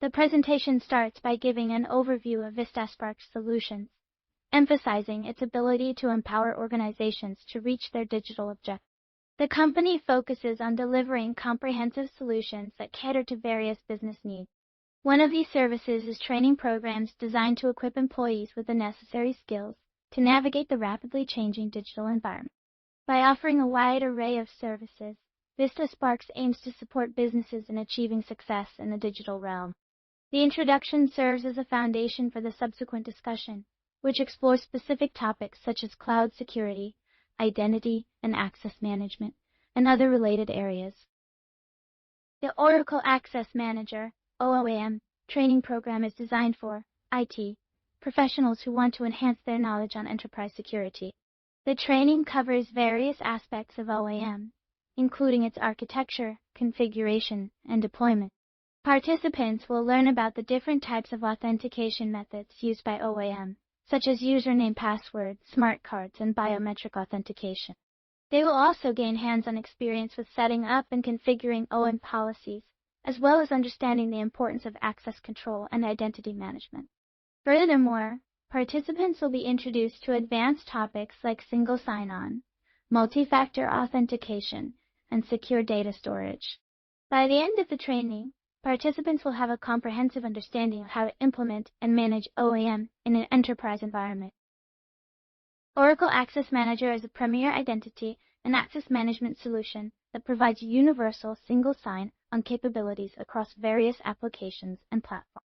The presentation starts by giving an overview of Vistasparks Solutions, emphasizing its ability to empower organizations to reach their digital objectives. The company focuses on delivering comprehensive solutions that cater to various business needs. One of these services is training programs designed to equip employees with the necessary skills to navigate the rapidly changing digital environment. By offering a wide array of services, Vistasparks aims to support businesses in achieving success in the digital realm. The introduction serves as a foundation for the subsequent discussion, which explores specific topics such as cloud security, identity and access management, and other related areas. The Oracle Access Manager (OAM) training program is designed for IT professionals who want to enhance their knowledge on enterprise security. The training covers various aspects of OAM, including its architecture, configuration, and deployment. Participants will learn about the different types of authentication methods used by OAM, such as username, password, smart cards, and biometric authentication. They will also gain hands-on experience with setting up and configuring OAM policies, as well as understanding the importance of access control and identity management. Furthermore, participants will be introduced to advanced topics like single sign-on, multi-factor authentication, and secure data storage. By the end of the training, participants will have a comprehensive understanding of how to implement and manage OAM in an enterprise environment. Oracle Access Manager is a premier identity and access management solution that provides universal single sign-on capabilities across various applications and platforms.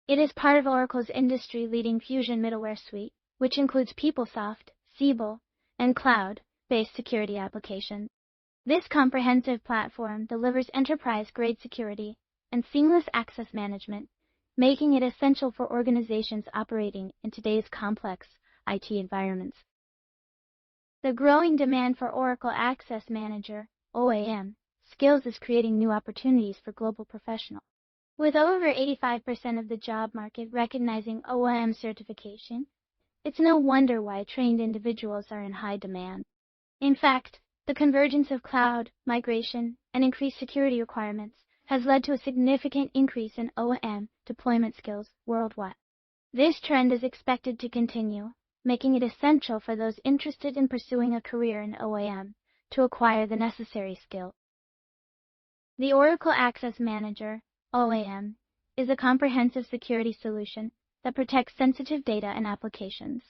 It is part of Oracle's industry-leading Fusion middleware suite, which includes PeopleSoft, Siebel, and cloud-based security applications. This comprehensive platform delivers enterprise-grade security and seamless access management, making it essential for organizations operating in today's complex IT environments. The growing demand for Oracle Access Manager (OAM) skills is creating new opportunities for global professionals. With over 85% of the job market recognizing OAM certification, it's no wonder why trained individuals are in high demand. In fact, the convergence of cloud, migration, and increased security requirements has led to a significant increase in OAM deployment skills worldwide. This trend is expected to continue, making it essential for those interested in pursuing a career in OAM to acquire the necessary skills. The Oracle Access Manager (OAM) is a comprehensive security solution that protects sensitive data and applications.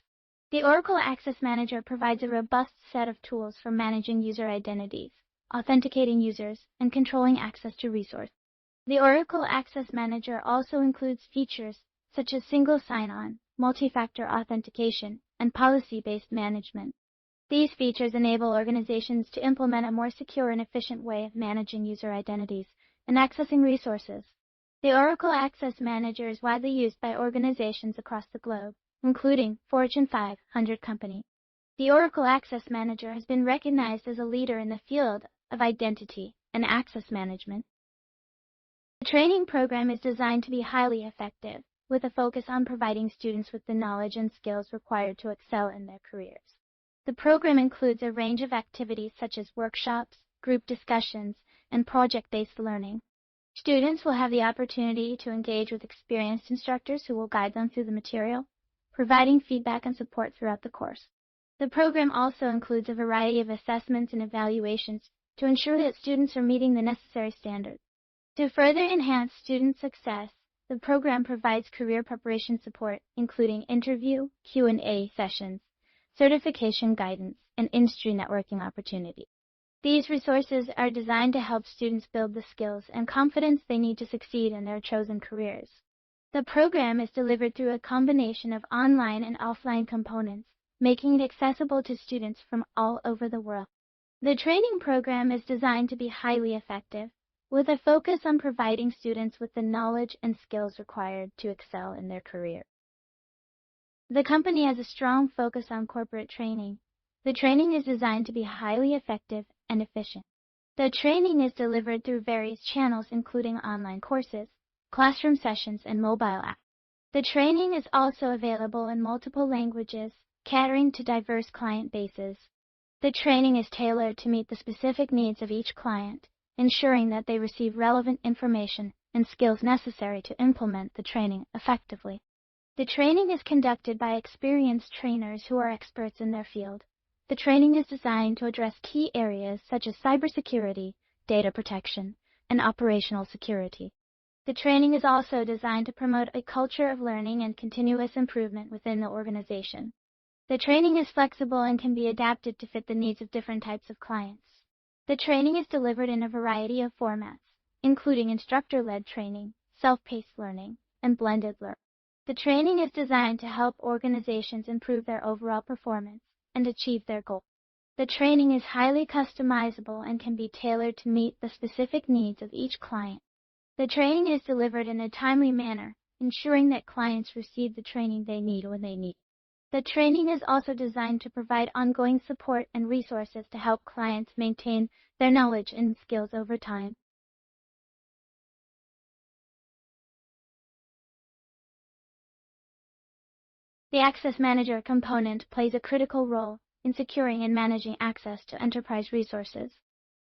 The Oracle Access Manager provides a robust set of tools for managing user identities, authenticating users, and controlling access to resources. The Oracle Access Manager also includes features such as single sign-on, multi-factor authentication, and policy-based management. These features enable organizations to implement a more secure and efficient way of managing user identities and accessing resources. The Oracle Access Manager is widely used by organizations across the globe, including Fortune 500 companies. The Oracle Access Manager has been recognized as a leader in the field of identity and access management. The training program is designed to be highly effective, with a focus on providing students with the knowledge and skills required to excel in their careers. The program includes a range of activities such as workshops, group discussions, and project-based learning. Students will have the opportunity to engage with experienced instructors who will guide them through the material, providing feedback and support throughout the course. The program also includes a variety of assessments and evaluations to ensure that students are meeting the necessary standards. To further enhance student success, the program provides career preparation support, including interview, Q&A sessions, certification guidance, and industry networking opportunities. These resources are designed to help students build the skills and confidence they need to succeed in their chosen careers. The program is delivered through a combination of online and offline components, making it accessible to students from all over the world. The training program is designed to be highly effective, with a focus on providing students with the knowledge and skills required to excel in their career. The company has a strong focus on corporate training. The training is designed to be highly effective and efficient. The training is delivered through various channels, including online courses, classroom sessions, and mobile apps. The training is also available in multiple languages, catering to diverse client bases. The training is tailored to meet the specific needs of each client, ensuring that they receive relevant information and skills necessary to implement the training effectively. The training is conducted by experienced trainers who are experts in their field. The training is designed to address key areas such as cybersecurity, data protection, and operational security. The training is also designed to promote a culture of learning and continuous improvement within the organization. The training is flexible and can be adapted to fit the needs of different types of clients. The training is delivered in a variety of formats, including instructor-led training, self-paced learning, and blended learning. The training is designed to help organizations improve their overall performance and achieve their goals. The training is highly customizable and can be tailored to meet the specific needs of each client. The training is delivered in a timely manner, ensuring that clients receive the training they need when they need it. The training is also designed to provide ongoing support and resources to help clients maintain their knowledge and skills over time. The Access Manager component plays a critical role in securing and managing access to enterprise resources.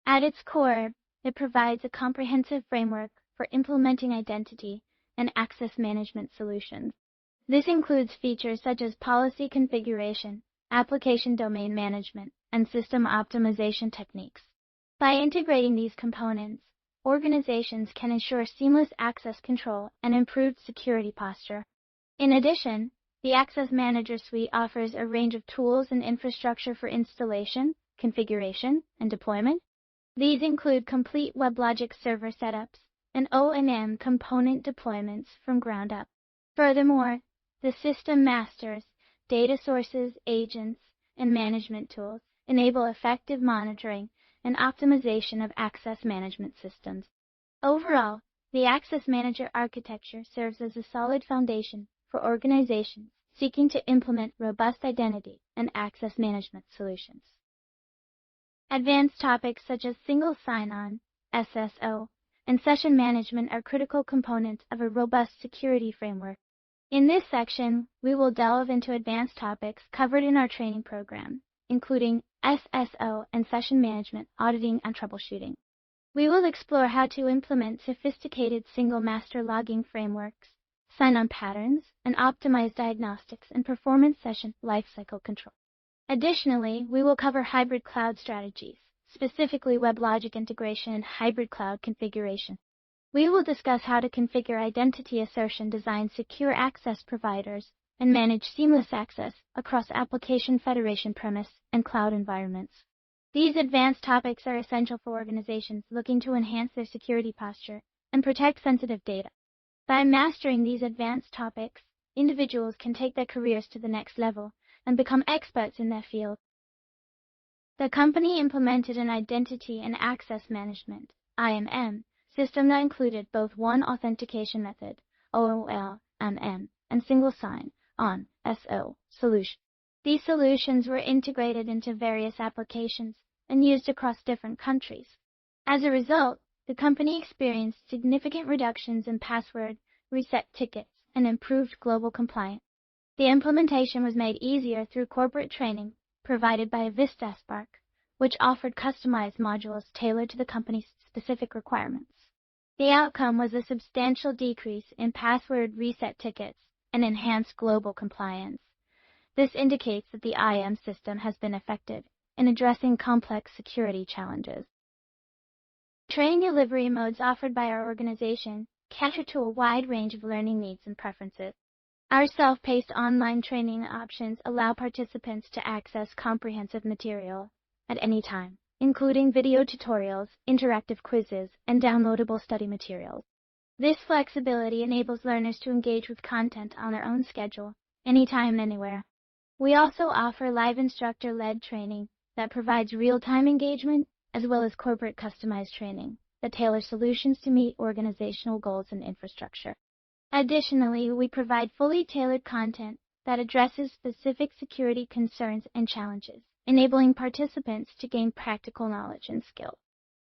At its core, it provides a comprehensive framework for implementing identity and access management solutions. This includes features such as policy configuration, application domain management, and system optimization techniques. By integrating these components, organizations can ensure seamless access control and improved security posture. In addition, the Access Manager Suite offers a range of tools and infrastructure for installation, configuration, and deployment. These include complete WebLogic server setups and OAM component deployments from ground up. Furthermore, the system masters, data sources, agents, and management tools enable effective monitoring and optimization of access management systems. Overall, the Access Manager architecture serves as a solid foundation for organizations seeking to implement robust identity and access management solutions. Advanced topics such as single sign-on, SSO, and session management are critical components of a robust security framework. In this section, we will delve into advanced topics covered in our training program, including SSO and session management, auditing, and troubleshooting. We will explore how to implement sophisticated single master logging frameworks, sign-on patterns, and optimize diagnostics and performance session lifecycle control. Additionally, we will cover hybrid cloud strategies, specifically WebLogic integration and hybrid cloud configuration. We will discuss how to configure identity assertion design secure access providers and manage seamless access across application federation premise and cloud environments. These advanced topics are essential for organizations looking to enhance their security posture and protect sensitive data. By mastering these advanced topics, individuals can take their careers to the next level and become experts in their field. The company implemented an identity and access management (IAM) system that included both one authentication method (OAM) and single sign-on (SO) solution. These solutions were integrated into various applications and used across different countries. As a result, the company experienced significant reductions in password reset tickets and improved global compliance. The implementation was made easier through corporate training provided by Vistaspark, which offered customized modules tailored to the company's specific requirements. The outcome was a substantial decrease in password reset tickets and enhanced global compliance. This indicates that the IAM system has been effective in addressing complex security challenges. Training delivery modes offered by our organization cater to a wide range of learning needs and preferences. Our self-paced online training options allow participants to access comprehensive material at any time, including video tutorials, interactive quizzes, and downloadable study materials. This flexibility enables learners to engage with content on their own schedule, anytime and anywhere. We also offer live instructor-led training that provides real-time engagement, as well as corporate customized training that tailors solutions to meet organizational goals and infrastructure. Additionally, we provide fully tailored content that addresses specific security concerns and challenges, enabling participants to gain practical knowledge and skills.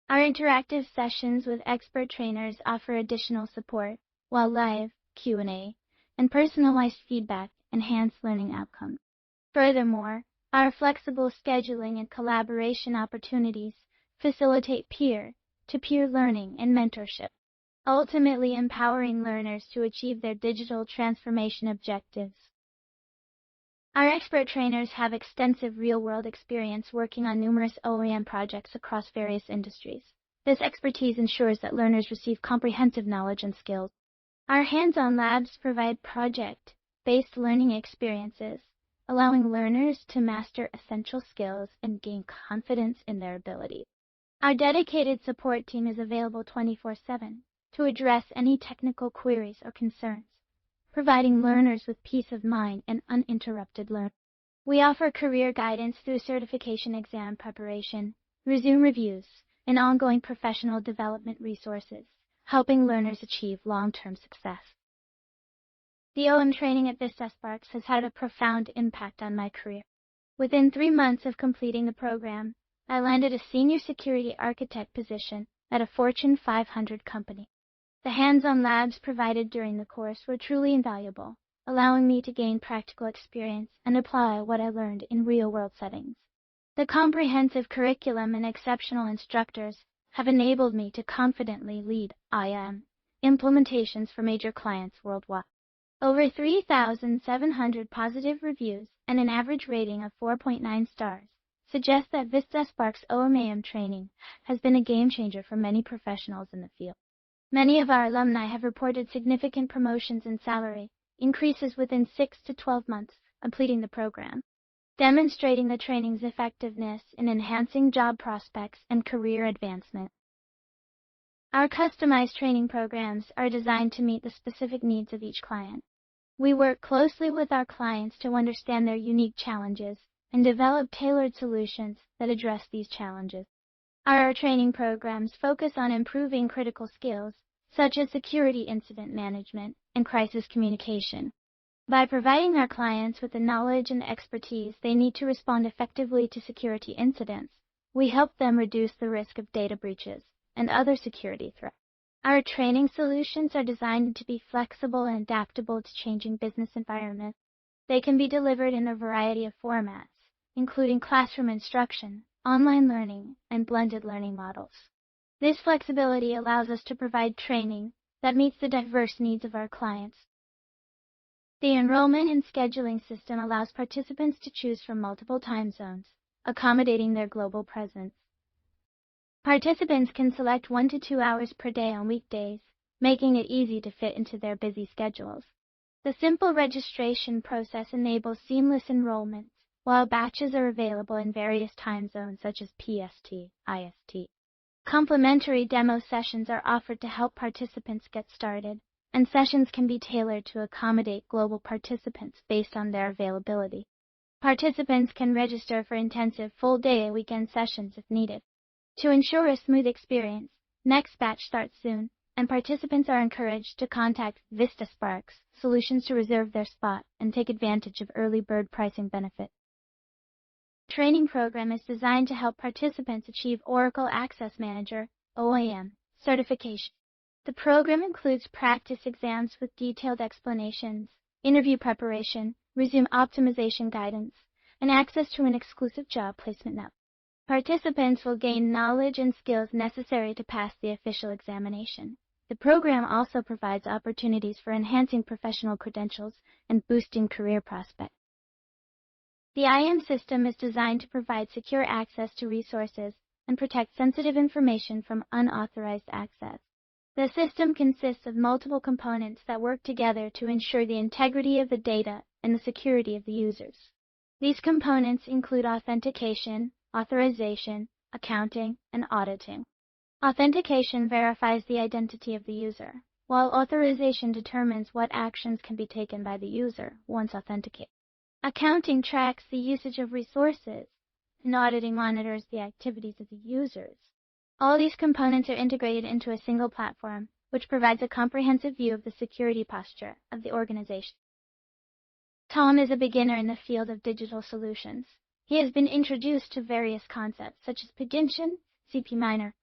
Our interactive sessions with expert trainers offer additional support, while live Q&A and personalized feedback enhance learning outcomes. Furthermore, our flexible scheduling and collaboration opportunities facilitate peer-to-peer learning and mentorship. ultimately empowering learners to achieve their digital transformation objectives. Our expert trainers have extensive real-world experience working on numerous OAM projects across various industries. This expertise ensures that learners receive comprehensive knowledge and skills. Our hands-on labs provide project-based learning experiences, allowing learners to master essential skills and gain confidence in their abilities. Our dedicated support team is available 24/7 to address any technical queries or concerns, providing learners with peace of mind and uninterrupted learning. We offer career guidance through certification exam preparation, resume reviews, and ongoing professional development resources, helping learners achieve long-term success. The OAM training at Vistasparks has had a profound impact on my career. Within 3 months of completing the program, I landed a senior security architect position at a Fortune 500 company. The hands-on labs provided during the course were truly invaluable, allowing me to gain practical experience and apply what I learned in real-world settings. The comprehensive curriculum and exceptional instructors have enabled me to confidently lead IAM implementations for major clients worldwide. Over 3,700 positive reviews and an average rating of 4.9 stars suggest that Vistasparks OAM training has been a game changer for many professionals in the field. Many of our alumni have reported significant promotions in salary increases within 6 to 12 months completing the program, demonstrating the training's effectiveness in enhancing job prospects and career advancement. Our customized training programs are designed to meet the specific needs of each client. We work closely with our clients to understand their unique challenges and develop tailored solutions that address these challenges. Our training programs focus on improving critical skills such as security incident management and crisis communication. By providing our clients with the knowledge and expertise they need to respond effectively to security incidents, we help them reduce the risk of data breaches and other security threats. Our training solutions are designed to be flexible and adaptable to changing business environments. They can be delivered in a variety of formats, including classroom instruction, online learning, and blended learning models. This flexibility allows us to provide training that meets the diverse needs of our clients. The enrollment and scheduling system allows participants to choose from multiple time zones, accommodating their global presence. Participants can select 1 to 2 hours per day on weekdays, making it easy to fit into their busy schedules. The simple registration process enables seamless enrollment, while batches are available in various time zones such as PST, IST. Complimentary demo sessions are offered to help participants get started, and sessions can be tailored to accommodate global participants based on their availability. Participants can register for intensive full-day and weekend sessions if needed. To ensure a smooth experience, next batch starts soon, and participants are encouraged to contact Vistasparks Solutions to reserve their spot and take advantage of early bird pricing benefits. The training program is designed to help participants achieve Oracle Access Manager OAM certification. The program includes practice exams with detailed explanations, interview preparation, resume optimization guidance, and access to an exclusive job placement network. Participants will gain knowledge and skills necessary to pass the official examination. The program also provides opportunities for enhancing professional credentials and boosting career prospects. The IAM system is designed to provide secure access to resources and protect sensitive information from unauthorized access. The system consists of multiple components that work together to ensure the integrity of the data and the security of the users. These components include authentication, authorization, accounting, and auditing. Authentication verifies the identity of the user, while authorization determines what actions can be taken by the user once authenticated. Accounting tracks the usage of resources, and auditing monitors the activities of the users. All these components are integrated into a single platform, which provides a comprehensive view of the security posture of the organization. Tom is a beginner in the field of digital solutions. He has been introduced to various concepts such as Paginian, CP minor.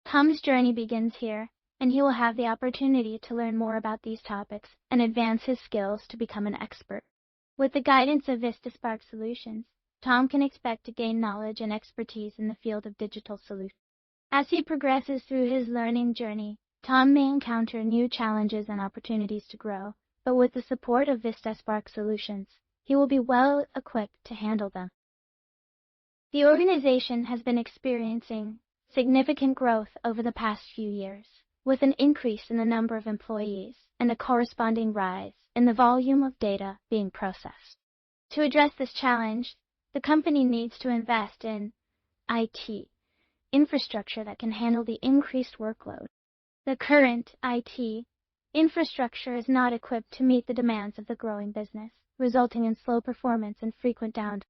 Tom's journey begins here, and he will have the opportunity to learn more about these topics and advance his skills to become an expert. With the guidance of Vistasparks Solutions, Tom can expect to gain knowledge and expertise in the field of digital solutions. As he progresses through his learning journey, Tom may encounter new challenges and opportunities to grow, but with the support of Vistasparks Solutions, he will be well equipped to handle them. The organization has been experiencing significant growth over the past few years, with an increase in the number of employees and a corresponding rise in the volume of data being processed. To address this challenge, the company needs to invest in IT infrastructure that can handle the increased workload. The current IT infrastructure is not equipped to meet the demands of the growing business, resulting in slow performance and frequent downtime.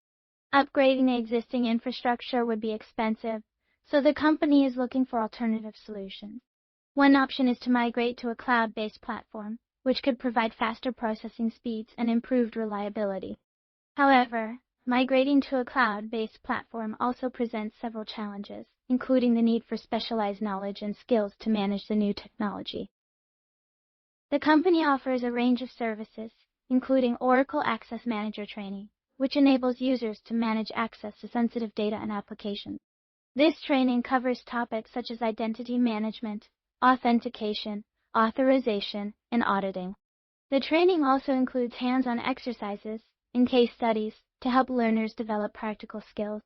Upgrading the existing infrastructure would be expensive, so the company is looking for alternative solutions. One option is to migrate to a cloud-based platform, which could provide faster processing speeds and improved reliability. However, migrating to a cloud-based platform also presents several challenges, including the need for specialized knowledge and skills to manage the new technology. The company offers a range of services, including Oracle Access Manager training, which enables users to manage access to sensitive data and applications. This training covers topics such as identity management, authentication, authorization, and auditing. The training also includes hands-on exercises and case studies to help learners develop practical skills.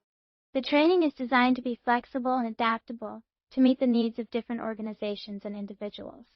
The training is designed to be flexible and adaptable to meet the needs of different organizations and individuals.